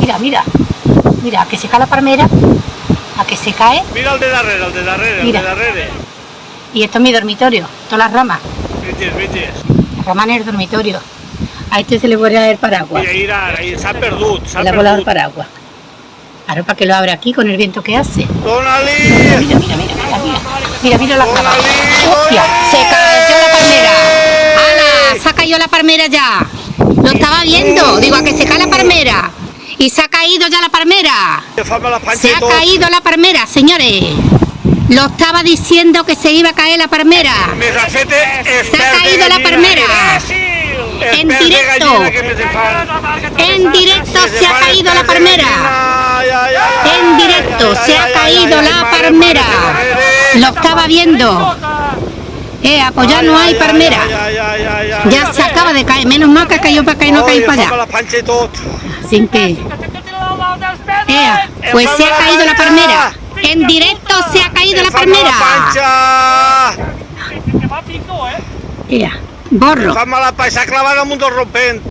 Mira, mira. Mira, a que se cae la palmera. A que se cae. Mira el de darrere, el de darrere, Mira. el de darrere. Y esto es mi dormitorio. Todas las ramas. Vés. Las ramas en el dormitorio. A este se le vuela el paraguas. Mira, s'ha perdut, Se le ha volado el paraguas. Ahora para que lo abre aquí con el viento que hace. Dóna-li! Mira las ramas. ¡Hostia! Se cayó la palmera. ¡Hala! Se ha caído la palmera ya. Lo estaba viendo. Digo, a que se cae la palmera. Y se ha caído ya la palmera. Se ha caído la palmera, señores. Lo estaba diciendo que se iba a caer la palmera. Se ha caído la palmera. En directo. En directo se ha caído la palmera. En directo se ha caído la palmera. Lo estaba viendo. Pues ya no hay palmera. Ya se acaba de caer. Menos mal que ha caído para acá y no cae para allá. Sin que. Pues se ha caído la palmera. En directo se ha caído la palmera. Borro. Fa mala s'ha clavat damunt del rompent.